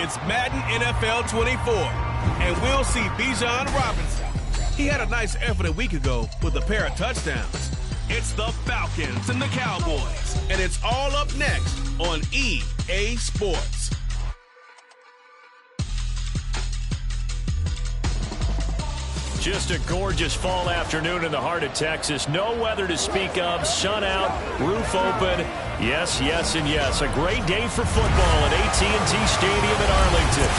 It's Madden NFL 24, and we'll see Bijan Robinson. He had a nice effort a week ago with a pair of touchdowns. It's the Falcons and the Cowboys, and it's all up next on EA Sports. Just a gorgeous fall afternoon in the heart of Texas. No weather to speak of. Sun out, roof open. Yes, yes, and yes. A great day for football at AT&T Stadium in Arlington.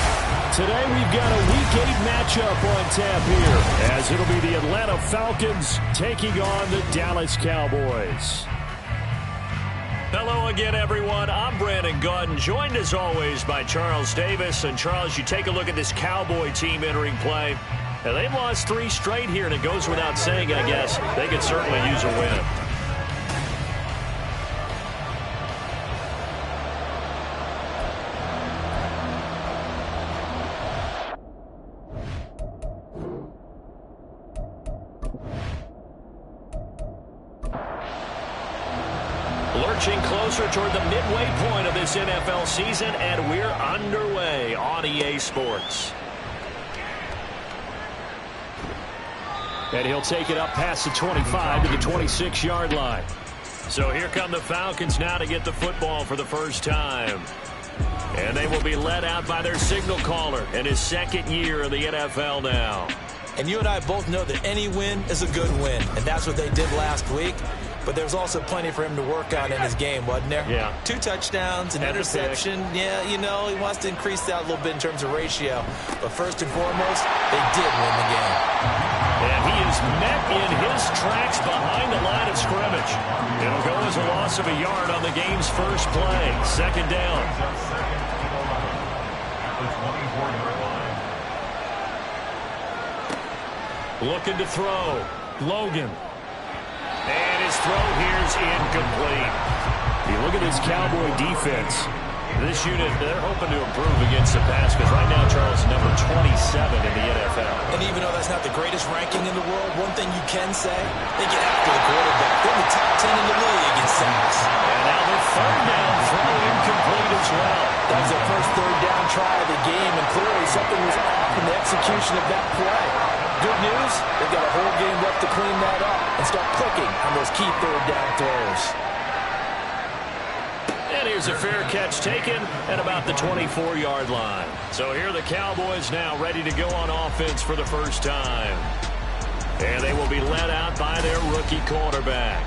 Today we've got a Week 8 matchup on tap here, as it'll be the Atlanta Falcons taking on the Dallas Cowboys. Hello again, everyone. I'm Brandon Gordon, joined as always by Charles Davis. And Charles, you take a look at this Cowboy team entering play. Now, they've lost 3 straight here, and it goes without saying, I guess, they could certainly use a win. Lurching closer toward the midway point of this NFL season, and we're underway on EA Sports. And he'll take it up past the 25 to the 26-yard line. So here come the Falcons now to get the football for the first time. And they will be led out by their signal caller in his 2nd year in the NFL now. And you and I both know that any win is a good win. And that's what they did last week. But there's also plenty for him to work on in his game, wasn't there? Yeah. 2 touchdowns, an interception. Yeah, you know, he wants to increase that a little bit in terms of ratio. But first and foremost, they did win the game. And he is met in his tracks behind the line of scrimmage. It'll go as a loss of a yard on the game's first play. 2nd down. Looking to throw. Logan. And his throw here is incomplete. You look at this Cowboy defense. This unit, they're hoping to improve against the pass because right now, Charles, number 27 in the NFL. And even though that's not the greatest ranking in the world, one thing you can say, they get after the quarterback. They're in the top 10 in the league in sacks. And now the 3rd down throw incomplete as well. That was their first 3rd down try of the game, and clearly something was off in the execution of that play. Good news, they've got a whole game left to clean that up and start clicking on those key 3rd down throws. And here's a fair catch taken at about the 24-yard line. So here are the Cowboys now ready to go on offense for the first time. And they will be led out by their rookie quarterback.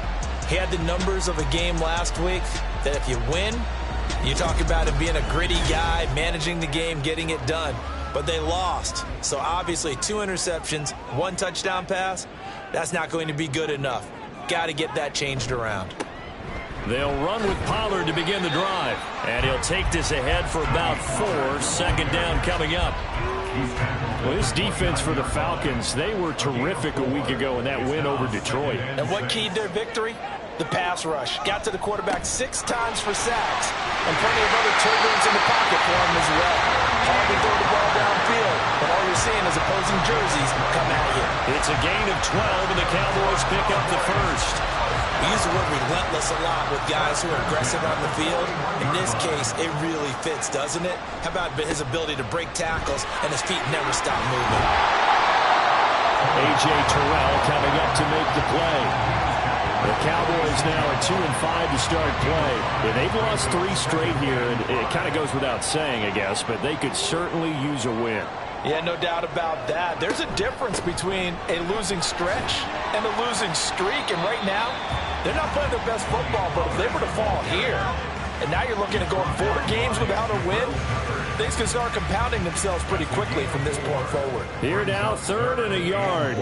He had the numbers of a game last week that if you win, you talk about him being a gritty guy, managing the game, getting it done. But they lost. So obviously 2 interceptions, 1 touchdown pass, that's not going to be good enough. Got to get that changed around. They'll run with Pollard to begin the drive. And he'll take this ahead for about 4. 2nd down coming up. Well, this defense for the Falcons, they were terrific a week ago in that win over Detroit. And what keyed their victory? The pass rush. Got to the quarterback 6 times for sacks. And plenty of other turbulence in the pocket for him as well. Hard to throw the ball downfield, but all you're seeing is opposing jerseys come at you. It's a gain of 12, and the Cowboys pick up the first. We use the word relentless a lot with guys who are aggressive on the field. In this case, it really fits, doesn't it? How about his ability to break tackles and his feet never stop moving? A.J. Terrell coming up to make the play. The Cowboys now are 2-5 to start play. Yeah, they've lost 3 straight here, and it kind of goes without saying, I guess, but they could certainly use a win. Yeah, no doubt about that. There's a difference between a losing stretch and a losing streak, and right now, they're not playing their best football, but if they were to fall here, and now you're looking at going 4 games without a win, things can start compounding themselves pretty quickly from this point forward. Here now, 3rd and a yard.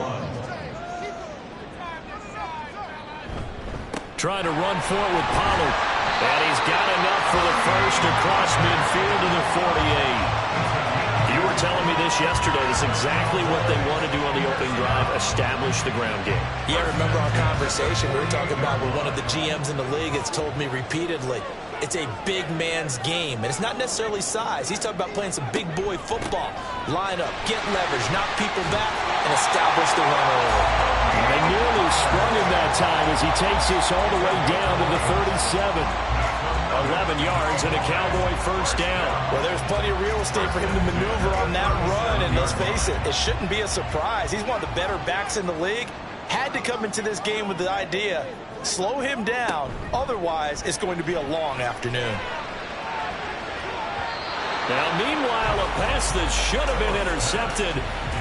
Trying to run for it with Pollard. And he's got enough for the first across midfield to the 48. You were telling me this yesterday. This is exactly what they want to do on the opening drive, establish the ground game. Yeah, remember our conversation we were talking about with one of the GMs in the league that's told me repeatedly, it's a big man's game. And it's not necessarily size. He's talking about playing some big boy football. Line up, get leverage, knock people back, and establish the run early. And they nearly sprung him that time as he takes this all the way down to the 37. A 11 yards and a Cowboy first down. Well, there's plenty of real estate for him to maneuver on that run, and let's face it, it shouldn't be a surprise. He's one of the better backs in the league. Had to come into this game with the idea, slow him down, otherwise it's going to be a long afternoon. Now, meanwhile, a pass that should have been intercepted,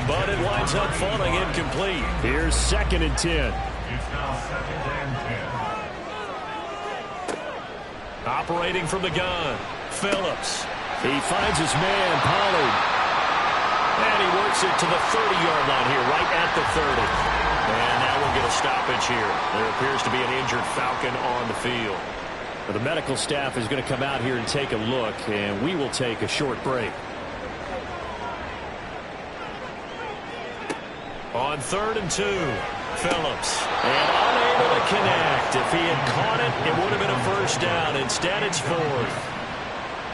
but it winds up falling incomplete. Here's 2nd and 10. It's now 2nd and 10. Operating from the gun, Phillips. He finds his man, Pollard. And he works it to the 30-yard line here, right at the 30. And now we'll get a stoppage here. There appears to be an injured Falcon on the field. Well, the medical staff is going to come out here and take a look, and we will take a short break. On 3rd and 2, Phillips. And unable to connect. If he had caught it, it would have been a first down. Instead, it's 4th.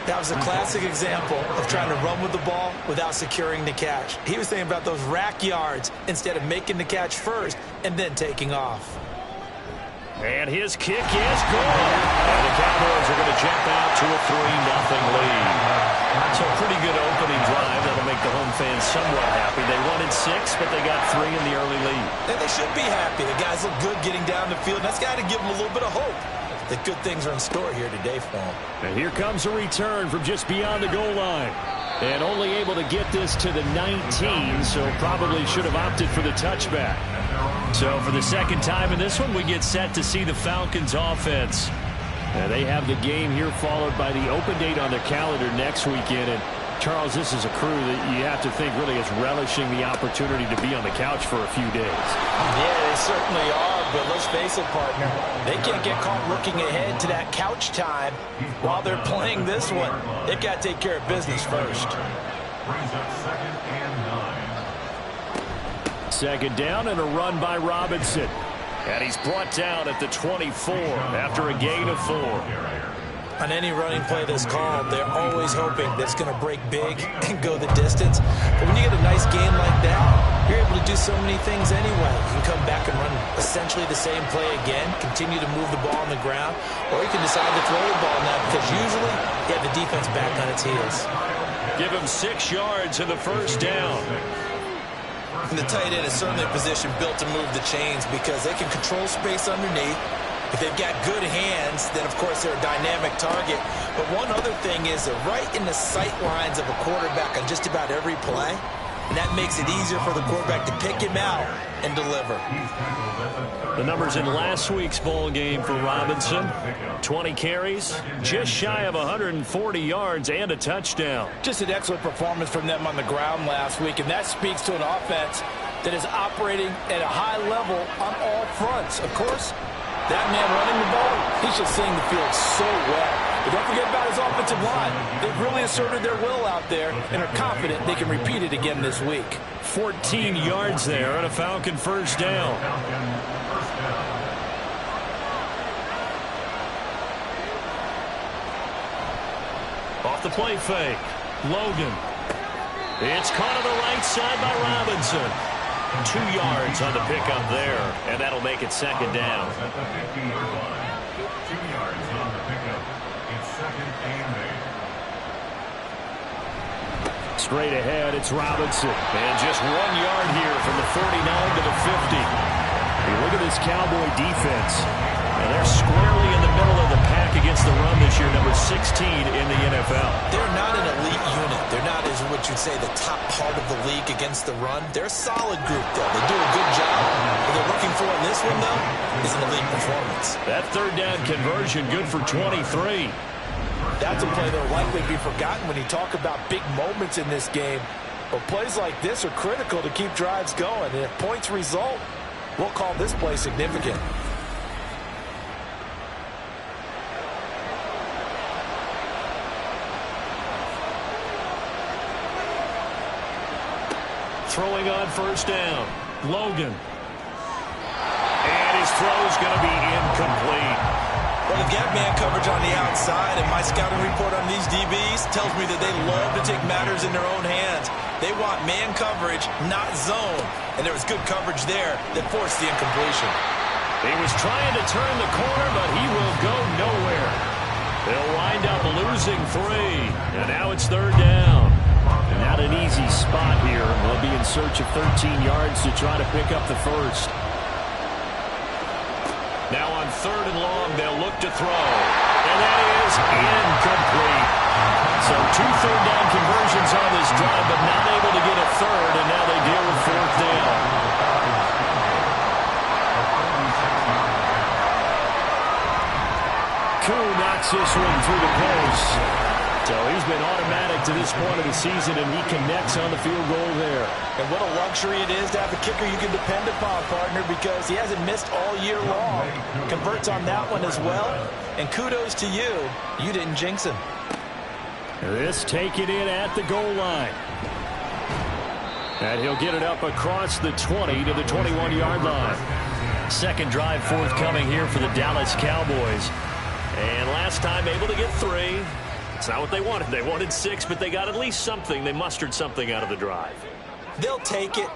That was a classic example of trying to run with the ball without securing the catch. He was thinking about those rack yards instead of making the catch first and then taking off. And his kick is good. And the Cowboys are going to jump out to a 3-0 lead. So a pretty good opening drive. That'll make the home fans somewhat happy. They wanted 6, but they got 3 in the early lead. And they should be happy. The guys look good getting down the field. That's got to give them a little bit of hope that good things are in store here today for them. And here comes a return from just beyond the goal line. And only able to get this to the 19, so probably should have opted for the touchback. So for the second time in this one, we get set to see the Falcons offense. And they have the game here followed by the open date on their calendar next weekend. And Charles, this is a crew that you have to think really is relishing the opportunity to be on the couch for a few days. Yeah, they certainly are, but let's face it, partner. They can't get caught looking ahead to that couch time while they're playing this one. They've got to take care of business first. Brings up 2nd and 9. 2nd down and a run by Robinson. And he's brought down at the 24 after a gain of 4. On any running play that's called, they're always hoping that it's going to break big and go the distance. But when you get a nice gain like that, you're able to do so many things anyway. You can come back and run essentially the same play again, continue to move the ball on the ground, or you can decide to throw the ball now because usually you have the defense back on its heels. Give him 6 yards in the first down. And the tight end is certainly a position built to move the chains because they can control space underneath. If they've got good hands, then, of course, they're a dynamic target. But one other thing is they're right in the sight lines of a quarterback on just about every play. And that makes it easier for the quarterback to pick him out and deliver. The numbers in last week's bowl game for Robinson: 20 carries, just shy of 140 yards, and a touchdown. Just an excellent performance from them on the ground last week, and that speaks to an offense that is operating at a high level on all fronts. Of course, that man running the ball, he's just seeing the field so well. But don't forget about his offensive line. They've really asserted their will out there and are confident they can repeat it again this week. 14 yards there and a Falcon first down. Off the play fake, Logan. It's caught on the right side by Robinson. 2 yards on the pickup there, and that'll make it 2nd down. At the 50-yard line, 2 yards on the pickup. It's 2nd and 8. Straight ahead, it's Robinson. And just 1 yard here from the 49 to the 50. You look at this Cowboy defense. And they're squarely in the middle of the pack against the run this year, number 16 in the NFL. They're not an elite unit. They're not, as what you'd say, the top part of the league against the run. They're a solid group, though. They do a good job. What they're looking for in this one, though, is an elite performance. That 3rd down conversion, good for 23. That's a play that will likely be forgotten when you talk about big moments in this game. But plays like this are critical to keep drives going. And if points result, we'll call this play significant. Throwing on first down, Logan. And his throw's going to be incomplete. Well, they've got man coverage on the outside, and my scouting report on these DBs tells me that they love to take matters in their own hands. They want man coverage, not zone. And there was good coverage there that forced the incompletion. He was trying to turn the corner, but he will go nowhere. They'll wind up losing 3. And now it's 3rd down. And not an easy spot here. They'll be in search of 13 yards to try to pick up the first. Now on 3rd and long, they'll look to throw. And that is incomplete. So 2 third-down conversions on this drive, but not able to get a third, and now they deal with 4th down. Koo knocks this one through the post. So he's been automatic to this point of the season, and he connects on the field goal there. And what a luxury it is to have a kicker you can depend upon, partner, because he hasn't missed all year long. Converts on that one as well. And kudos to you. You didn't jinx him. This taken in at the goal line. And he'll get it up across the 20 to the 21-yard line. Second drive forthcoming here for the Dallas Cowboys. And last time able to get 3. It's not what they wanted. They wanted 6, but they got at least something. They mustered something out of the drive. They'll take it.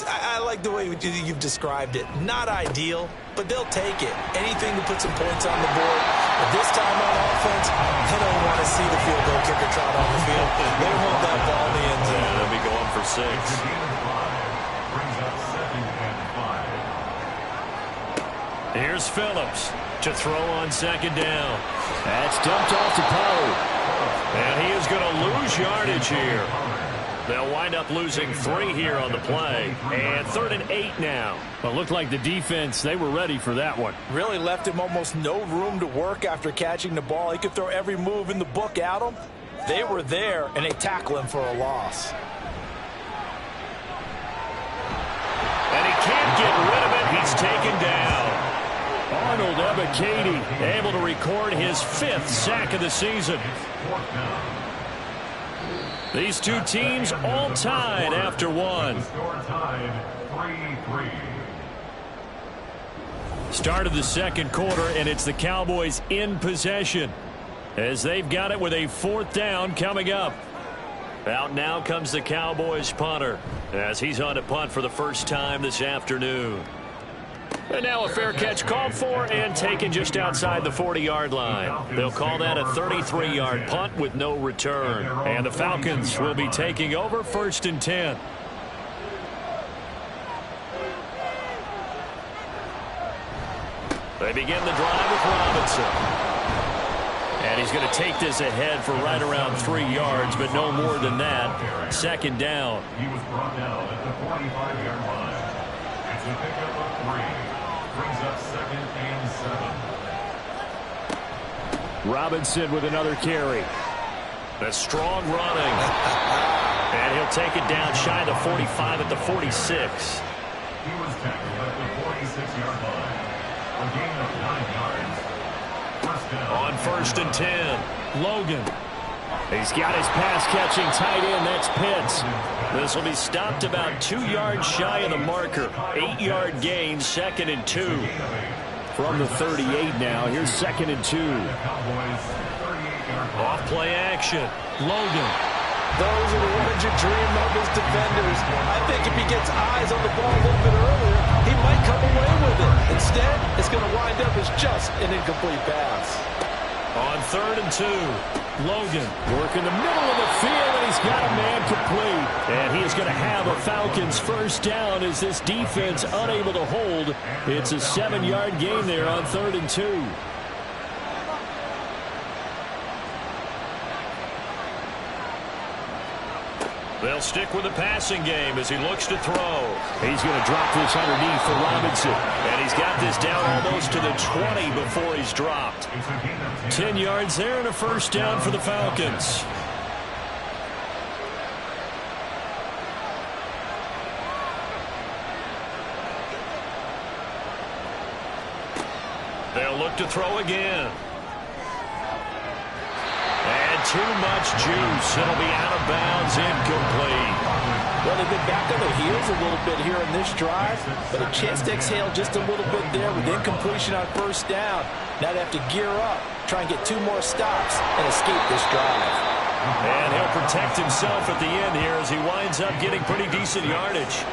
I like the way you've described it. Not ideal, but they'll take it. Anything to put some points on the board. But this time on offense, they don't want to see the field goal kicker trot on the field. They want that ball in the end zone. Yeah, they'll be going for 6. Brings up 2nd and 5. Here's Phillips to throw on 2nd down. That's dumped off to Poe. And he is going to lose yardage here. They'll wind up losing 3 here on the play. And 3rd and 8 now. Well, looked like the defense, they were ready for that one. Really left him almost no room to work after catching the ball. He could throw every move in the book at him. They were there, and they tackle him for a loss. And he can't get rid of it. He's taken down. Arnold Ebiketie able to record his 5th sack of the season. These two teams all tied after 1. Start of the 2nd quarter, and it's the Cowboys in possession as they've got it with a 4th down coming up. Out now comes the Cowboys punter as he's on to punt for the first time this afternoon. And now a fair catch called for and taken just outside the 40-yard line. They'll call that a 33-yard punt with no return. And the Falcons will be taking over 1st and 10. They begin the drive with Robinson. And he's going to take this ahead for right around 3 yards, but no more than that. 2nd down. He was brought down at the 45-yard line. It's a pickup of 3. Brings up 2nd and 7. Robinson with another carry. That's strong running. And he'll take it down shy of the 45 at the 46. He was tackled at the 46-yard line. A gain of 9 yards. First down. On 1st and 10, Logan. He's got his pass-catching tight end. That's Pitts. This will be stopped about 2 yards shy of the marker. 8-yard gain, 2nd and 2. From the 38 now, here's 2nd and 2. Off play action, Logan. Those are the ones you dream of as defenders. I think if he gets eyes on the ball a little bit earlier, he might come away with it. Instead, it's going to wind up as just an incomplete pass. On 3rd and 2, Logan working the middle of the field, and he's got a man complete. And he is going to have a Falcons 1st down as this defense unable to hold. It's a 7-yard gain there on 3rd and 2. They'll stick with the passing game as he looks to throw. He's going to drop this underneath for Robinson. And he's got this down almost to the 20 before he's dropped. 10 yards there and a 1st down for the Falcons. They'll look to throw again. And too much juice. It'll be out of bounds, incomplete. Well, they've been back on their heels a little bit here in this drive, but a chance to exhale just a little bit there with incompletion on 1st down. Now they have to gear up, try and get 2 more stops, and escape this drive. And he'll protect himself at the end here as he winds up getting pretty decent yardage.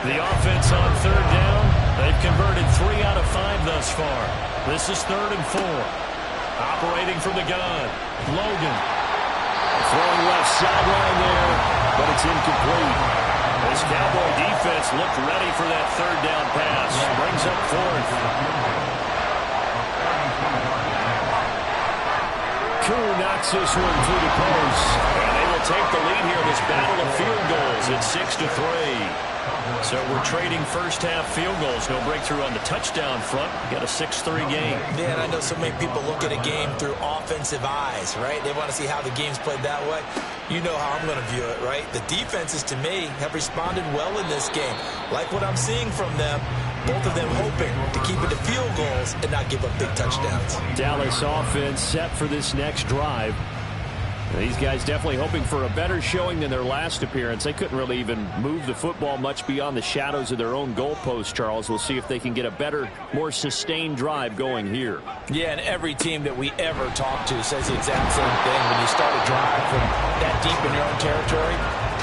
The offense on 3rd down, they've converted 3 out of 5 thus far. This is 3rd and 4. Operating from the gun, Logan. Throwing left sideline there, but it's incomplete. This Cowboy defense looked ready for that third down pass. Brings up fourth. Koo knocks this one through the post. And they will take the lead here in this battle of field goals at 6-3. So we're trading first-half field goals. No breakthrough on the touchdown front. Got a 6-3 game. Yeah, and I know so many people look at a game through offensive eyes, right? They want to see how the game's played that way. You know how I'm going to view it, right? The defenses, to me, have responded well in this game. Like what I'm seeing from them, both of them hoping to keep it to field goals and not give up big touchdowns. Dallas offense set for this next drive. These guys definitely hoping for a better showing than their last appearance. They couldn't really even move the football much beyond the shadows of their own goalpost, Charles. We'll see if they can get a better, more sustained drive going here. Yeah, and every team that we ever talk to says the exact same thing. When you start a drive from that deep in your own territory,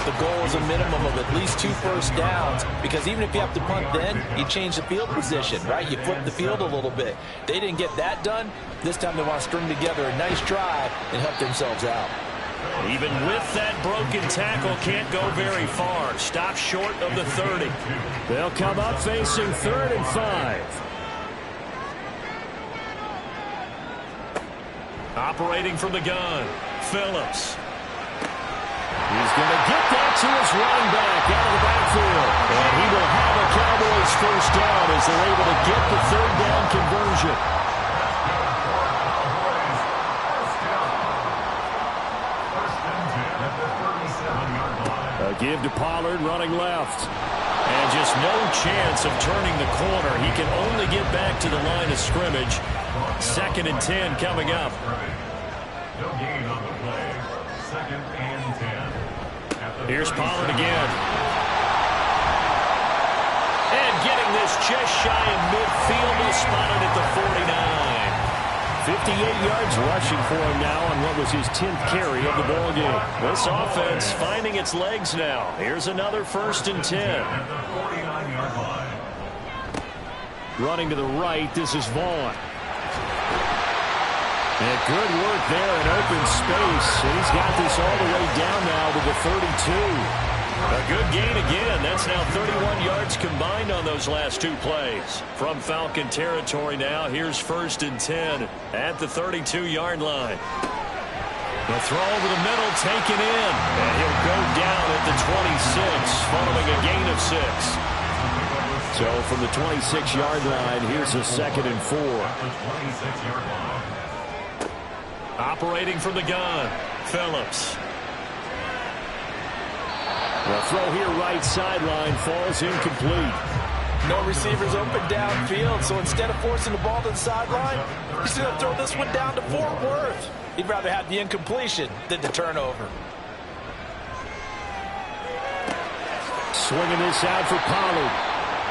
the goal is a minimum of at least 2 first downs, because even if you have to punt then, you change the field position, right? You flip the field a little bit. They didn't get that done. This time they want to string together a nice drive and help themselves out. Even with that broken tackle, can't go very far. Stop short of the 30. They'll come up facing 3rd and 5. Operating from the gun, Phillips. He's going to get that to his running back out of the backfield. And he will have a Cowboys first down as they're able to get the 3rd down conversion. A give to Pollard running left. And just no chance of turning the corner. He can only get back to the line of scrimmage. 2nd and 10 coming up. No gain on the play. 2nd and 10. Here's Pollard again. And getting this just shy of midfield. He'll spot it at the 49. 58 yards rushing for him now on what was his 10th carry of the ball game. This offense finding its legs now. Here's another 1st and 10. At the 49-yard line. Running to the right, this is Vaughn. And good work there in open space. And he's got this all the way down now to the 32. A good gain again. That's now 31 yards combined on those last 2 plays. From Falcon territory now, here's 1st and 10 at the 32-yard line. The throw over the middle, taken in. And he'll go down at the 26, following a gain of 6. So from the 26-yard line, here's a 2nd and 4. Operating from the gun, Phillips. The throw here right sideline falls incomplete. No receivers open downfield, so instead of forcing the ball to the sideline, he's going to throw this one down to Fort Worth. He'd rather have the incompletion than the turnover. Swinging this out for Pollard.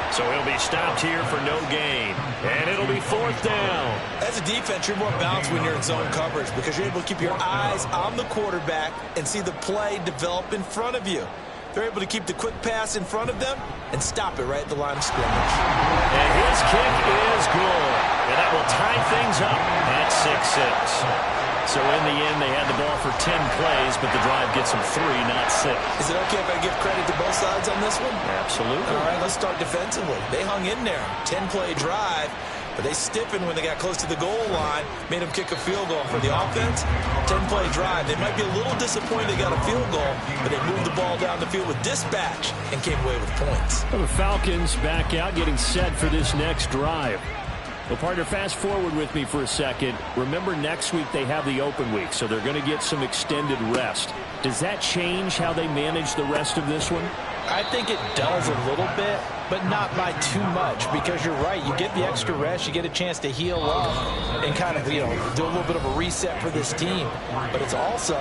So he'll be stopped here for no gain. And it'll be 4th down. As a defense, you're more balanced when you're in zone coverage because you're able to keep your eyes on the quarterback and see the play develop in front of you. They're able to keep the quick pass in front of them and stop it right at the line of scrimmage. And his kick is good. And that will tie things up at 6-6. So in the end, they had the ball for 10 plays, but the drive gets them 3, not 6. Is it okay if I give credit to both sides on this one? Absolutely. All right, let's start defensively. They hung in there. 10-play drive, but they stiffened when they got close to the goal line, made them kick a field goal. For the offense, 10-play drive. They might be a little disappointed they got a field goal, but they moved the ball down the field with dispatch and came away with points. Well, the Falcons back out, getting set for this next drive. Well, partner, fast forward with me for a second. Remember, next week they have the open week, so they're going to get some extended rest. Does that change how they manage the rest of this one? I think it does a little bit, but not by too much, because you're right. You get the extra rest, you get a chance to heal up and kind of, do a little bit of a reset for this team. But it's also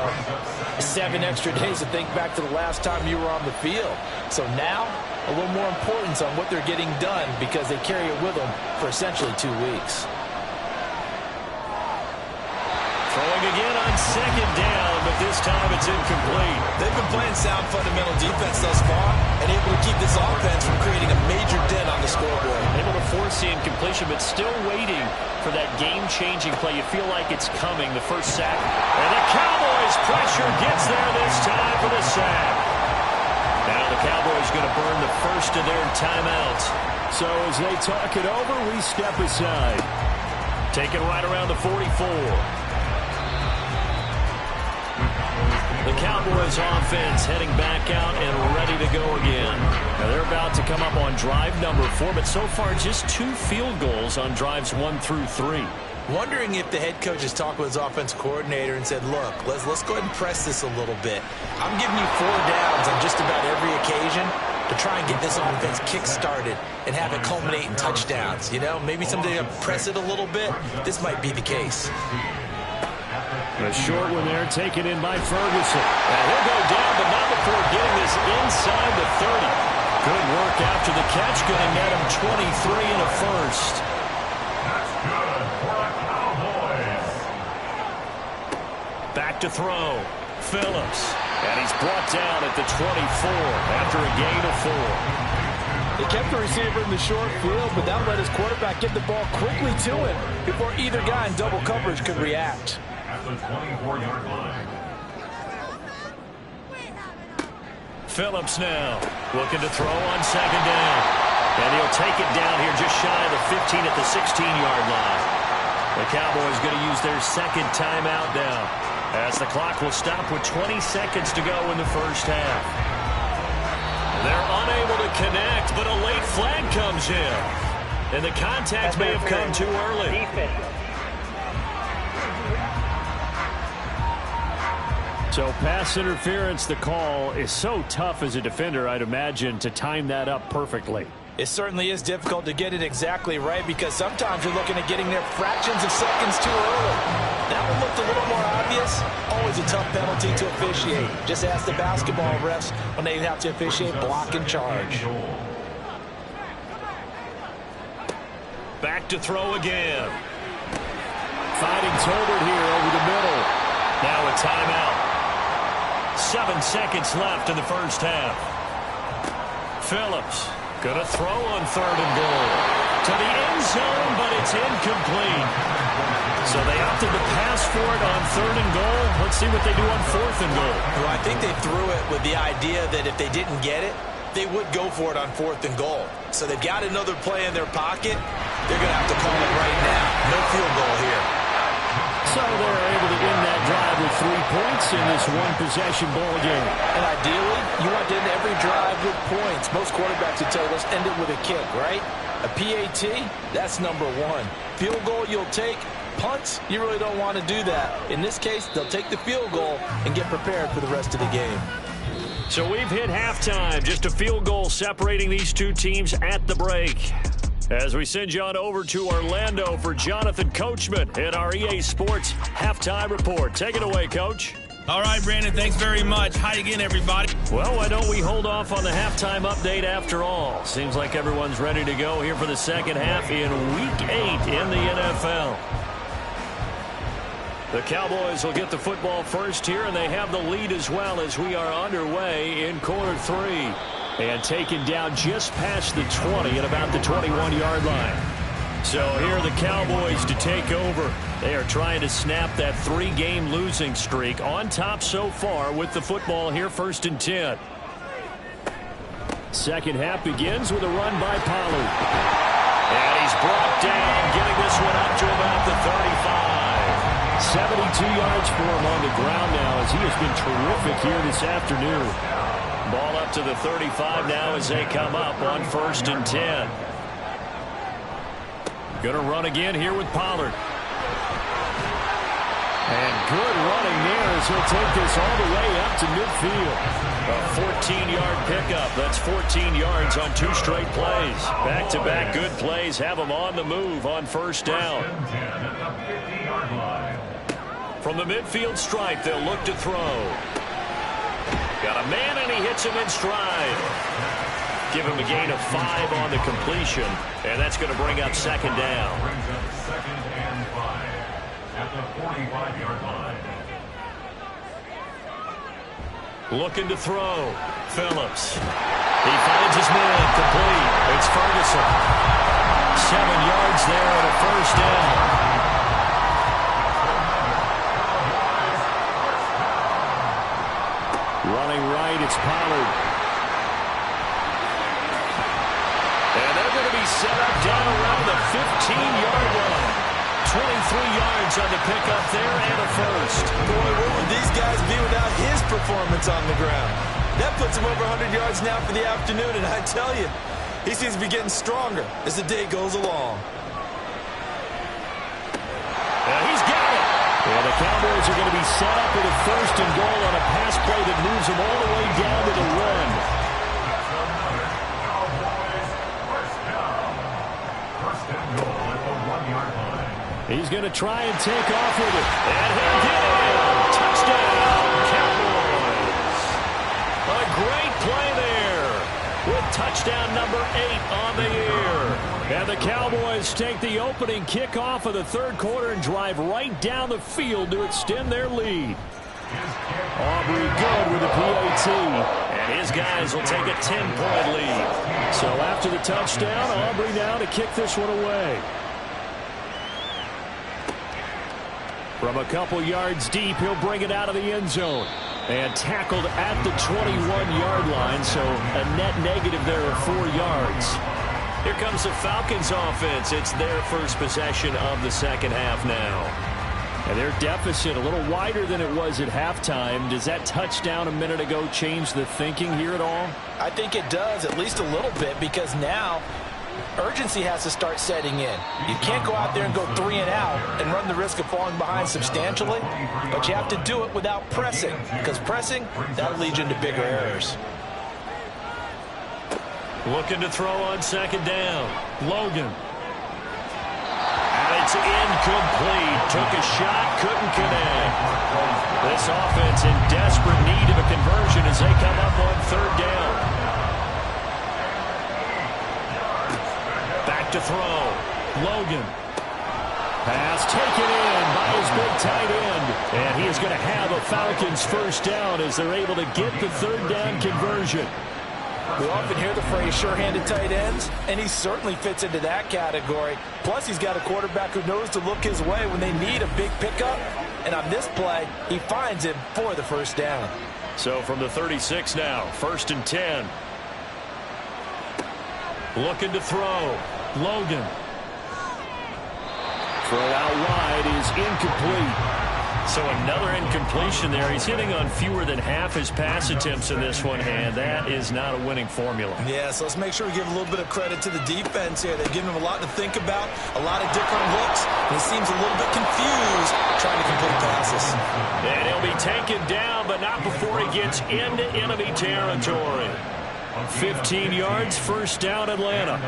7 extra days to think back to the last time you were on the field. So now, a little more importance on what they're getting done because they carry it with them for essentially 2 weeks. Throwing again on 2nd down, but but this time it's incomplete. They've been playing sound fundamental defense thus far and able to keep this offense from creating a major dent on the scoreboard. Able to force the incompletion, but still waiting for that game-changing play. You feel like it's coming, the first sack. And the Cowboys' pressure gets there this time for the sack. Now the Cowboys going to burn the first of their timeouts. So as they talk it over, we step aside. Taken right around the 44. The Cowboys offense heading back out and ready to go again. Now they're about to come up on drive number 4, but so far just 2 field goals on drives 1 through 3. Wondering if the head coach has talked with his offense coordinator and said, look, let's go ahead and press this a little bit. I'm giving you 4 downs on just about every occasion to try and get this offense kick-started and have it culminate in touchdowns. You know, maybe someday I'll press it a little bit. This might be the case. A short one there, taken in by Ferguson. Now he'll go down, but not before getting this inside the 30. Good work after the catch, going to net him 23 and a first. That's good for the Cowboys. Back to throw. Phillips. And he's brought down at the 24 after a gain of 4. They kept the receiver in the short field, but that let his quarterback get the ball quickly to him before either guy in double coverage could react. At the 24-yard line. Phillips now looking to throw on second down. And he'll take it down here just shy of the 15 at the 16-yard line. The Cowboys going to use their second timeout now, as the clock will stop with 20 seconds to go in the first half. They're unable to connect, but a late flag comes in. And the contact may have come too early. So pass interference, the call is so tough as a defender, I'd imagine, to time that up perfectly. It certainly is difficult to get it exactly right because sometimes you're looking at getting there fractions of seconds too early. That one looked a little more obvious. Always a tough penalty to officiate. Just ask the basketball refs when they have to officiate block and charge. Back to throw again. Fighting Tolbert here over the middle. Now a timeout. 7 seconds left in the first half. Phillips going to throw on 3rd and goal. To the end zone, but it's incomplete. So they opted to pass for it on 3rd and goal. Let's see what they do on 4th and goal. Well, I think they threw it with the idea that if they didn't get it, they would go for it on 4th and goal. So they've got another play in their pocket. They're going to have to call it right now. No field goal here. So they're able to end that drive with 3 points in this one-possession ball game. And ideally, you want to end every drive with points. Most quarterbacks would tell you, let's end it with a kick, right? A PAT, that's number 1. Field goal you'll take. Punts, you really don't want to do that. In this case, they'll take the field goal and get prepared for the rest of the game. So we've hit halftime. Just a field goal separating these two teams at the break. As we send you on over to Orlando for Jonathan Coachman in our EA Sports Halftime Report. Take it away, Coach. All right, Brandon, thanks very much. Hi again, everybody. Well, why don't we hold off on the halftime update after all? Seems like everyone's ready to go here for the second half in Week 8 in the NFL. The Cowboys will get the football first here, and they have the lead as well as we are underway in quarter 3. And taken down just past the 20 at about the 21-yard line. So here are the Cowboys to take over. They are trying to snap that 3-game losing streak. On top so far with the football here, 1st and 10. Second half begins with a run by Pollard. And he's brought down, getting this one up to about the 35. 72 yards for him on the ground now as he has been terrific here this afternoon. Ball up to the 35 now as they come up on 1st and 10. Going to run again here with Pollard. And good running there as he'll take this all the way up to midfield. A 14-yard pickup. That's 14 yards on 2 straight plays. Back-to-back good plays have them on the move on 1st down. From the midfield stripe, they'll look to throw. Got a man, and he hits him in stride. Give him a gain of 5 on the completion, and that's going to bring up 2nd down. Brings up 2nd and 5 at the 45-yard line. Looking to throw. Phillips. He finds his man. Complete. It's Ferguson. 7 yards there and a first down. Running right, it's Pollard. And they're going to be set up down around the 15-yard line. 23 yards on the pickup there and a first. Boy, what would these guys be without his performance on the ground? That puts him over 100 yards now for the afternoon, and I tell you, he seems to be getting stronger as the day goes along. And he's got it. And the Cowboys are going to be set up with a first and goal on a pass play that moves them all the way down to the 1. He's going to try and take off with it. And he'll get it. Touchdown, Cowboys. A great play there with touchdown number 8 on the year. And the Cowboys take the opening kickoff of the third quarter and drive right down the field to extend their lead. Aubrey good with the PAT. And his guys will take a 10-point lead. So after the touchdown, Aubrey now to kick this one away. From a couple yards deep, he'll bring it out of the end zone. And tackled at the 21-yard line, so a net negative there of 4 yards. Here comes the Falcons offense. It's their first possession of the second half now. And their deficit a little wider than it was at halftime. Does that touchdown a minute ago change the thinking here at all? I think it does, at least a little bit, because now urgency has to start setting in. You can't go out there and go 3 and out and run the risk of falling behind substantially, but you have to do it without pressing, because pressing, that'll lead you into bigger errors. Looking to throw on second down. Logan. And it's incomplete. Took a shot, couldn't connect. This offense in desperate need of a conversion as they come up on third down. Back to throw. Logan. Pass taken in by his big tight end. And he is going to have a Falcons first down as they're able to get the third down conversion. We often hear the phrase sure-handed tight ends, and he certainly fits into that category. Plus, he's got a quarterback who knows to look his way when they need a big pickup. And on this play, he finds him for the first down. So from the 36 now, 1st and 10. Looking to throw. Logan. Throw out wide is incomplete. So another incompletion there. He's hitting on fewer than half his pass attempts in this one, and that is not a winning formula. Yeah, so let's make sure we give a little bit of credit to the defense here. They've given him a lot to think about, a lot of different looks, and he seems a little bit confused trying to complete passes. And he'll be taken down, but not before he gets into enemy territory. 15 yards, first down, Atlanta.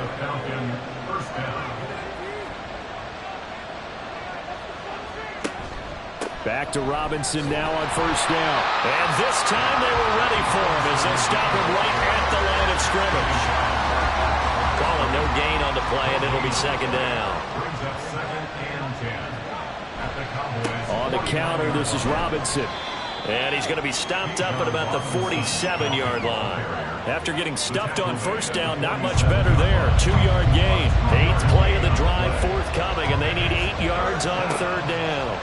Back to Robinson now on first down. And this time they were ready for him as they stop him right at the line of scrimmage. Calling no gain on the play, and it'll be second down. On the counter, this is Robinson. And he's going to be stopped up at about the 47-yard line. After getting stuffed on first down, not much better there. 2-yard gain. 8th play of the drive forthcoming, and they need 8 yards on third down.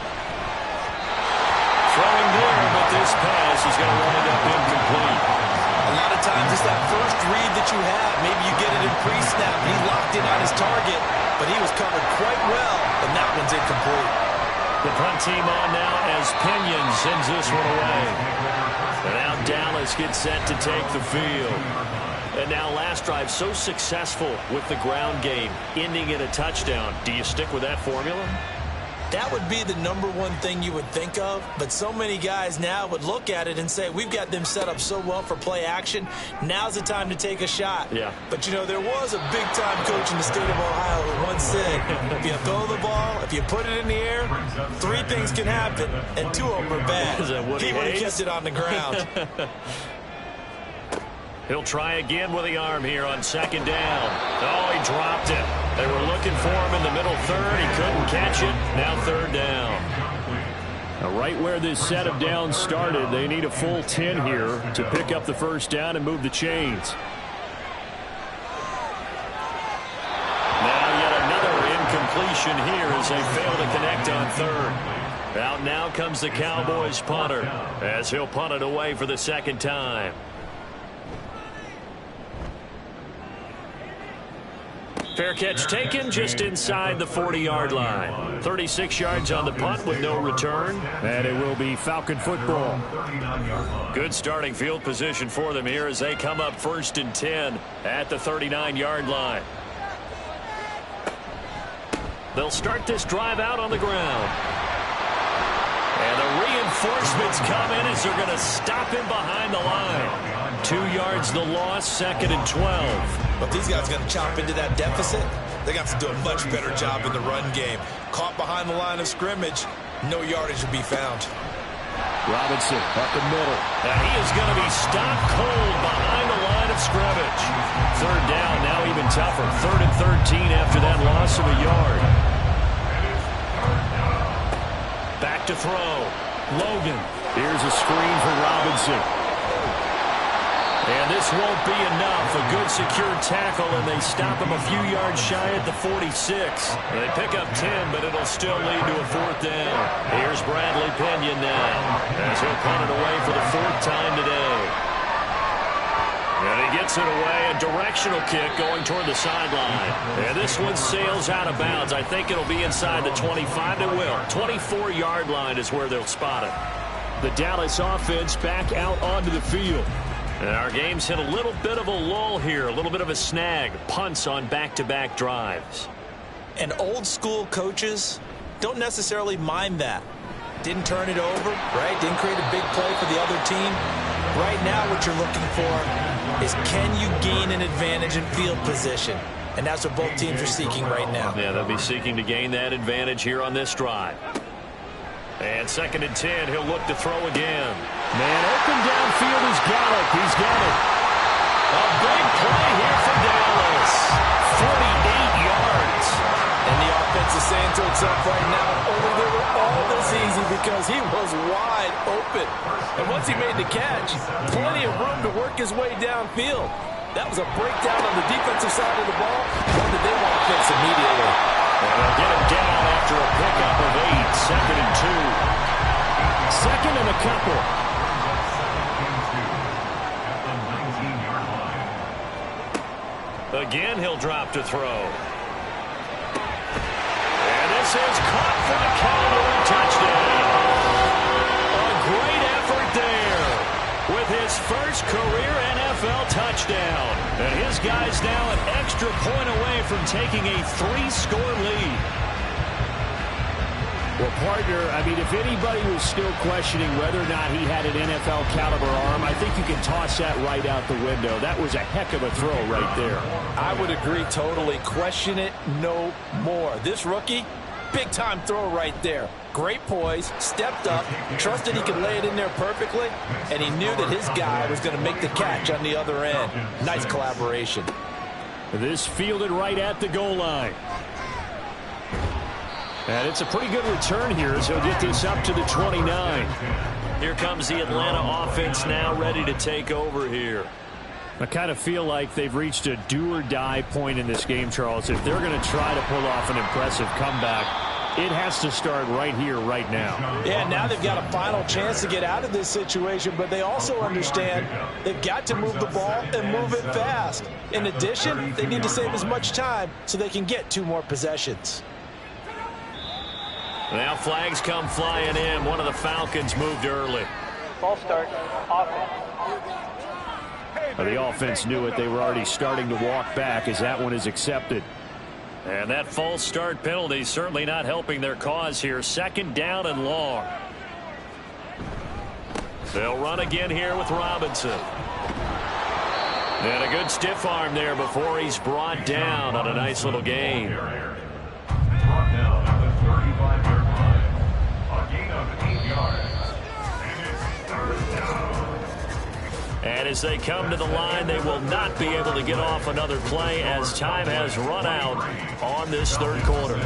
Throwing there, but this pass is going to wind up incomplete. A lot of times it's that first read that you have. Maybe you get it in pre-snap, and he locked in on his target, but he was covered quite well, and that one's incomplete. The punt team on now as Pinion sends this one away. And now Dallas gets set to take the field. And now last drive so successful with the ground game, ending in a touchdown. Do you stick with that formula? That would be the number one thing you would think of, but so many guys now would look at it and say, we've got them set up so well for play action, now's the time to take a shot. Yeah. But, you know, there was a big-time coach in the state of Ohio who once said, if you throw the ball, if you put it in the air, 3 things can happen, and 2 of them are bad. Is that what he he would have hates? kept it on the ground. He'll try again with the arm here on second down. Oh, he dropped it. They were looking for him in the middle third. He couldn't catch it. Now third down. right where this set of downs started. They need a full 10 here to pick up the first down and move the chains. Now yet another incompletion here as they fail to connect on third. Out now comes the Cowboys punter as he'll punt it away for the second time. Fair catch taken just inside the 40-yard line. 36 yards on the punt with no return. And it will be Falcon football. Good starting field position for them here as they come up 1st and 10 at the 39-yard line. They'll start this drive out on the ground. And the reinforcements come in as they're going to stop him behind the line. 2 yards the loss, 2nd and 12. But these guys are going to chop into that deficit. They got to do a much better job in the run game. Caught behind the line of scrimmage, no yardage will be found. Robinson up the middle. And he is going to be stopped cold behind the line of scrimmage. 3rd down, now even tougher. 3rd and 13 after that loss of a yard. Back to throw. Logan. Here's a screen for Robinson. And this won't be enough. A good secure tackle, and they stop him a few yards shy at the 46. They pick up 10, but it'll still lead to a 4th down. Here's Bradley Pinion now as he'll punt it away for the 4th time today. And he gets it away, a directional kick going toward the sideline. And this one sails out of bounds. I think it'll be inside the 25. It will. 24-yard line is where they'll spot it. The Dallas offense back out onto the field. And our game's hit a little bit of a lull here, a little bit of a snag. Punts on back-to-back drives. And old-school coaches don't necessarily mind that. Didn't turn it over, right? Didn't create a big play for the other team. Right now what you're looking for is can you gain an advantage in field position? And that's what both teams are seeking right now. Yeah, they'll be seeking to gain that advantage here on this drive. And 2nd and 10, he'll look to throw again. Man, open downfield, he's got it. He's got it. A big play here for Dallas. 48 yards. And the offense is saying to itself right now, only they were all this easy because he was wide open. And once he made the catch, plenty of room to work his way downfield. That was a breakdown on the defensive side of the ball, one that they want to fix immediately. And they'll get him down after a pickup of 8, 2nd and 2. 2nd and a couple. Again, he'll drop to throw. And this is caught for the Cowboy touchdown. A great effort there with his first career NFL touchdown. And his guy's now an extra point away from taking a 3-score lead. Well, partner, I mean, if anybody was still questioning whether or not he had an NFL caliber arm, I think you can toss that right out the window. That was a heck of a throw right there. I would agree totally. Question it no more. This rookie, big-time throw right there. Great poise, stepped up, trusted he could lay it in there perfectly, and he knew that his guy was going to make the catch on the other end. Nice collaboration. This fielded right at the goal line. And it's a pretty good return here as he'll get this up to the 29. Here comes the Atlanta offense now ready to take over here. I kind of feel like they've reached a do-or-die point in this game, Charles. If they're going to try to pull off an impressive comeback, it has to start right here, right now. Yeah, now they've got a final chance to get out of this situation, but they also understand they've got to move the ball and move it fast. In addition, they need to save as much time so they can get 2 more possessions. Now flags come flying in. One of the Falcons moved early. Ball start, offense. The offense knew it. They were already starting to walk back as that one is accepted. And that false start penalty certainly not helping their cause here. 2nd down and long. They'll run again here with Robinson. And a good stiff arm there before he's brought down on a nice little gain. Brought down at the 35-yard line. A gain of 8 yards. And it's 3rd down. And as they come to the line, they will not be able to get off another play as time has run out on this 3rd quarter.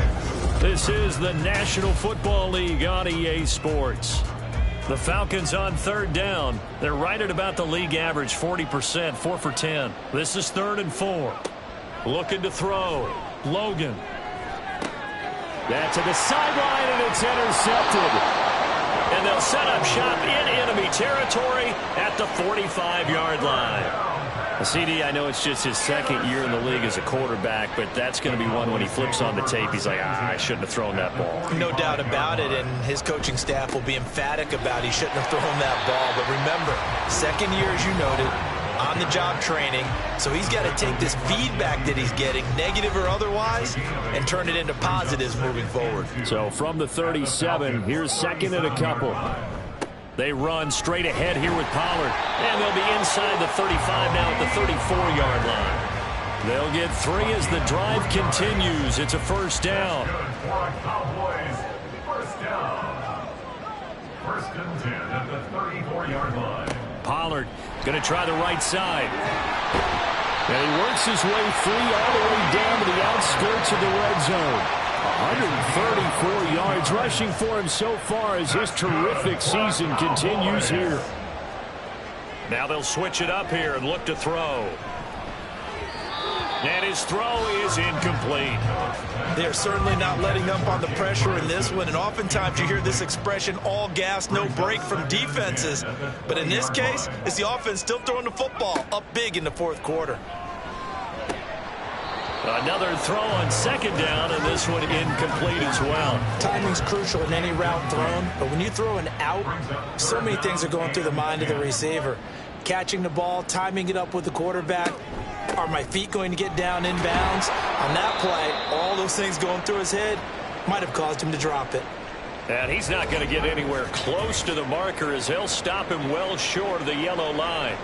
This is the National Football League on EA Sports. The Falcons on third down. They're right at about the league average, 40%, 4 for 10. This is 3rd and 4. Looking to throw. Logan. That's to the sideline, and it's intercepted. And they'll set up shop in enemy territory at the 45-yard line. CD, I know it's just his 2nd year in the league as a quarterback, but that's going to be one when he flips on the tape. He's like, I shouldn't have thrown that ball. No doubt about it, and his coaching staff will be emphatic about he shouldn't have thrown that ball. But remember, 2nd year, as you noted, on-the-job training, so he's got to take this feedback that he's getting, negative or otherwise, and turn it into positives moving forward. So from the 37, here's 2nd and a couple. They run straight ahead here with Pollard, and they'll be inside the 35 now at the 34-yard line. They'll get 3 as the drive continues. It's a 1st down. Cowboys, 1st down. 1st and 10 at the 34-yard line. Pollard going to try the right side. And he works his way free all the way down to the outskirts of the red zone. 134 yards rushing for him so far as his terrific season continues here. Now they'll switch it up here and look to throw. And his throw is incomplete. They're certainly not letting up on the pressure in this one, and oftentimes you hear this expression, all gas, no break from defenses. But in this case, it's the offense still throwing the football up big in the 4th quarter. Another throw on 2nd down, and this one incomplete as well. Timing's crucial in any route thrown, but when you throw an out, so many things are going through the mind of the receiver. Catching the ball, timing it up with the quarterback. Are my feet going to get down inbounds? On that play, all those things going through his head might have caused him to drop it. And he's not going to get anywhere close to the marker as they'll stop him well short of the yellow line.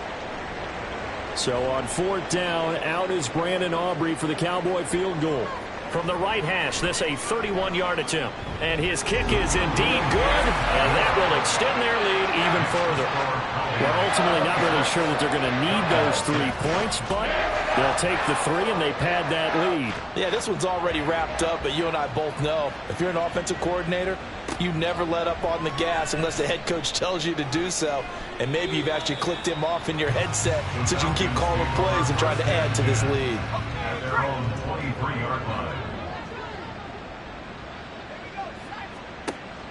So on 4th down, out is Brandon Aubrey for the Cowboy field goal. From the right hash, this a 31-yard attempt. And his kick is indeed good, and that will extend their lead even further. Well, ultimately not really sure that they're going to need those 3 points, but they'll take the 3 and they pad that lead. Yeah, this one's already wrapped up, but you and I both know if you're an offensive coordinator, you never let up on the gas unless the head coach tells you to do so. And maybe you've actually clicked him off in your headset so you can keep calling plays and trying to add to this lead. At their own 23-yard line.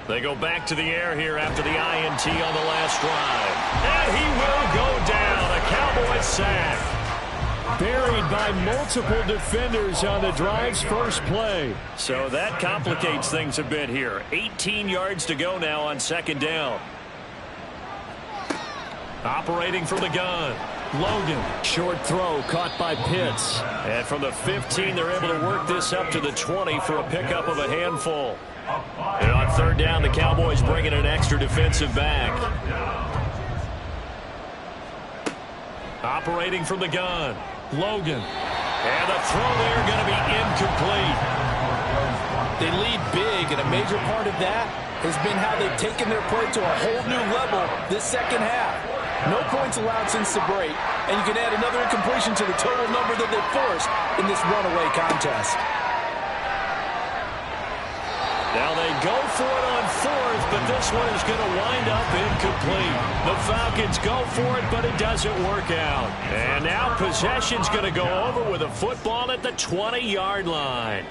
They go back to the air here after the INT on the last drive. And he will go down. A Cowboy sack. Buried by multiple defenders on the drive's first play. So that complicates things a bit here. 18 yards to go now on 2nd down. Operating from the gun. Logan. Short throw caught by Pitts. And from the 15, they're able to work this up to the 20 for a pickup of a handful. And on 3rd down, the Cowboys bring in an extra defensive back. Operating from the gun. Logan. And the throw there going to be incomplete. They lead big, and a major part of that has been how they've taken their play to a whole new level this 2nd half. No points allowed since the break, and you can add another incompletion to the total number that they forced in this runaway contest. Now they go for it on 4th, but this one is going to wind up incomplete. The Falcons go for it, but it doesn't work out. And now possession's going to go over with a football at the 20-yard line.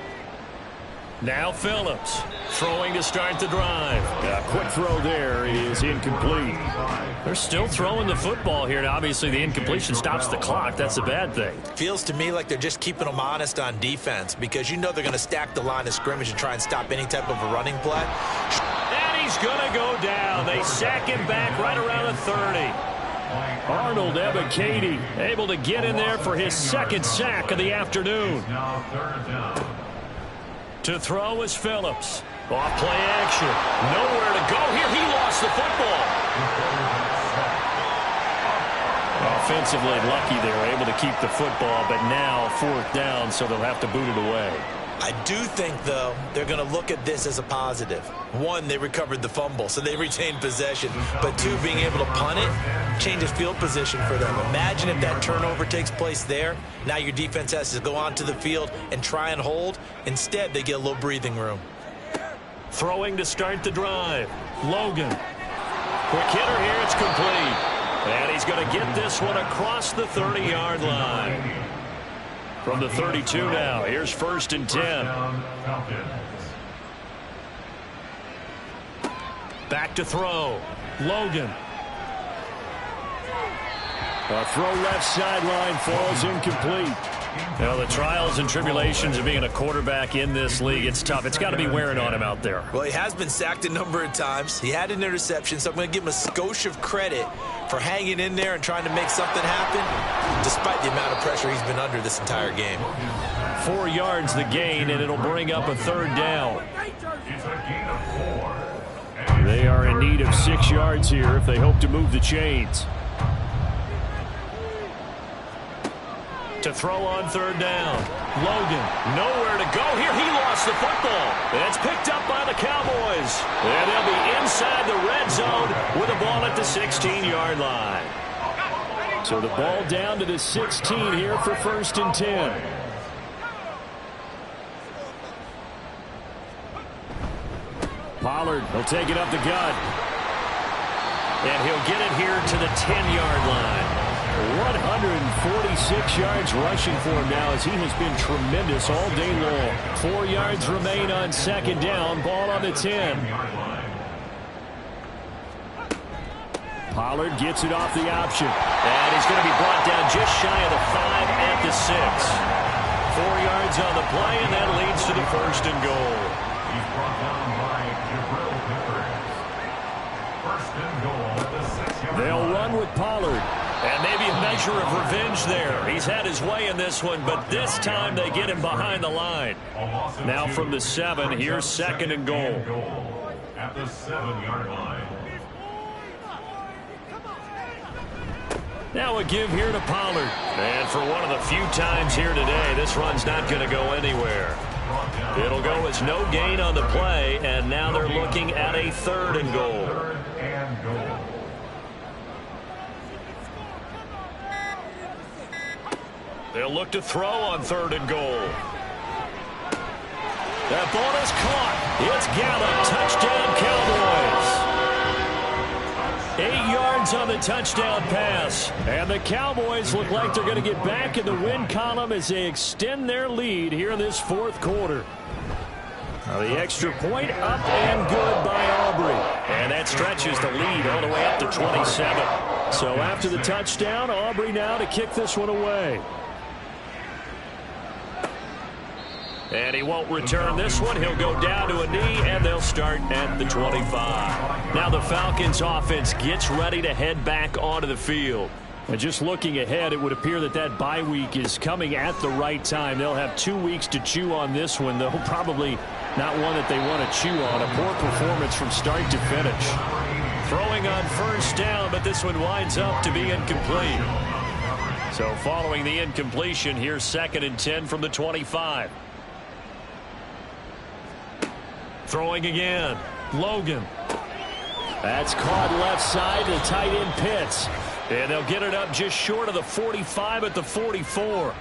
Now Phillips throwing to start the drive. A quick throw there is incomplete. They're still throwing the football here. Now, obviously, the incompletion stops the clock. That's a bad thing. Feels to me like they're just keeping them honest on defense because you know they're going to stack the line of scrimmage and try and stop any type of a running play. And he's going to go down. They sack him back right around the 30. Arnold Ebiketie able to get in there for his 2nd sack of the afternoon. To throw is Phillips. Off play action. Nowhere to go here. He lost the football. Offensively lucky they were able to keep the football, but now 4th down, so they'll have to boot it away. I do think, though, they're going to look at this as a positive. 1, they recovered the fumble, so they retained possession. But 2, being able to punt it changes field position for them. Imagine if that turnover takes place there. Now your defense has to go onto the field and try and hold. Instead, they get a little breathing room. Throwing to start the drive. Logan. Quick hitter here. It's complete. And he's going to get this one across the 30-yard line. From the 32 now. Here's 1st and 10. Back to throw. Logan. A throw left sideline falls incomplete. Now, the trials and tribulations of being a quarterback in this league, it's tough. It's got to be wearing on him out there. Well, he has been sacked a number of times. He had an interception, so I'm going to give him a skosh of credit for hanging in there and trying to make something happen, despite the amount of pressure he's been under this entire game. 4 yards the gain, and it'll bring up a 3rd down. It's a gain of 4. They are in need of 6 yards here if they hope to move the chains. To throw on 3rd down. Logan, nowhere to go here. He lost the football. It's picked up by the Cowboys. And they'll be inside the red zone with the ball at the 16-yard line. So the ball down to the 16 here for 1st and 10. Pollard will take it up the gut. And he'll get it here to the 10-yard line. 146 yards rushing for him now as he has been tremendous all day long. 4 yards remain on 2nd down. Ball on the 10. Pollard gets it off the option. And he's going to be brought down just shy of the 5 at the 6. 4 yards on the play, and that leads to the 1st and goal. He's brought down by Jabril Peppers. 1st and goal at the 6-yard line. They'll run with Pollard. And maybe a measure of revenge there. He's had his way in this one, but this time they get him behind the line. Now from the 7, here's 2nd and goal. At the 7-yard line. Now a give here to Pollard. And for one of the few times here today, this run's not going to go anywhere. It'll go as no gain on the play, and now they're looking at a 3rd and goal. 3rd and goal. They'll look to throw on 3rd and goal. That ball is caught. It's Gallup. Touchdown, Cowboys. 8 yards on the touchdown pass. And the Cowboys look like they're going to get back in the win column as they extend their lead here in this 4th quarter. Now the extra point up and good by Aubrey. And that stretches the lead all the way up to 27. So after the touchdown, Aubrey now to kick this one away. And he won't return this one. He'll go down to a knee, and they'll start at the 25. Now the Falcons offense gets ready to head back onto the field. And just looking ahead, it would appear that that bye week is coming at the right time. They'll have 2 weeks to chew on this one, though probably not one that they want to chew on. A poor performance from start to finish. Throwing on 1st down, but this one winds up to be incomplete. So following the incompletion, here's 2nd and 10 from the 25. Throwing again. Logan. That's caught left side to tight end Pitts. And they'll get it up just short of the 45 at the 44.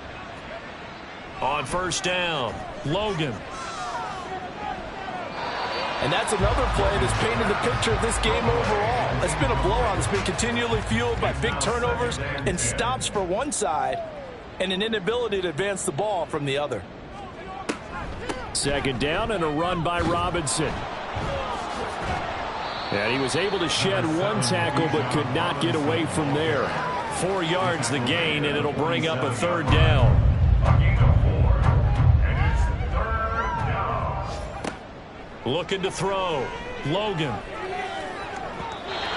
On 1st down, Logan. And that's another play that's painted the picture of this game overall. It's been a blowout. It's been continually fueled by big turnovers and stops for one side and an inability to advance the ball from the other. 2nd down and a run by Robinson. And he was able to shed 1 tackle but could not get away from there. 4 yards the gain, and it'll bring up a 3rd down. A gain of 4, and it's 3rd down. Looking to throw. Logan.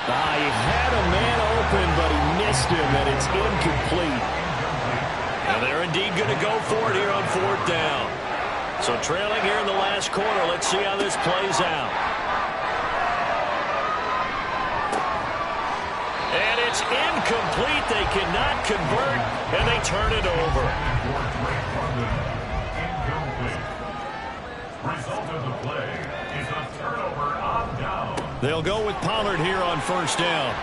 He had a man open, but he missed him, and it's incomplete. And they're indeed going to go for it here on 4th down. So trailing here in the last quarter. Let's see how this plays out. And it's incomplete. They cannot convert, and they turn it over. Result of the play is a turnover on down. They'll go with Pollard here on 1st down.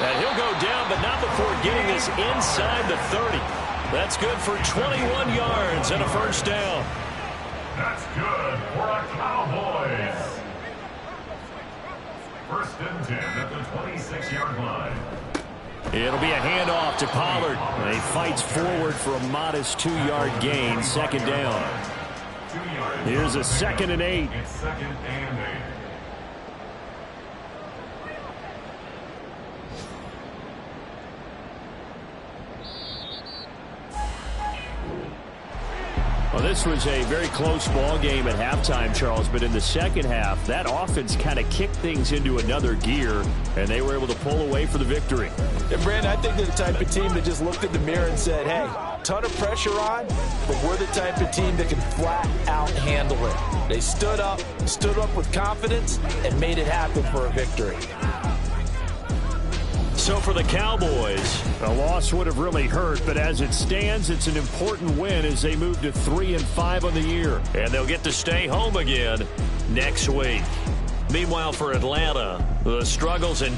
And he'll go down, but not before getting this inside the 30. That's good for 21 yards and a 1st down. That's good for a Cowboy and 10 at the 26-yard line. It'll be a handoff to Pollard. He fights forward for a modest 2-yard gain, second down. Here's a 2nd and 8. It's 2nd and 8. Well, this was a very close ball game at halftime, Charles, but in the second half, that offense kind of kicked things into another gear, and they were able to pull away for the victory. And Brandon, I think they're the type of team that just looked in the mirror and said, hey, ton of pressure on, but we're the type of team that can flat out handle it. They stood up with confidence, and made it happen for a victory. So for the Cowboys, a loss would have really hurt, but as it stands, it's an important win as they move to 3-5 on the year. And they'll get to stay home again next week. Meanwhile, for Atlanta, the struggles and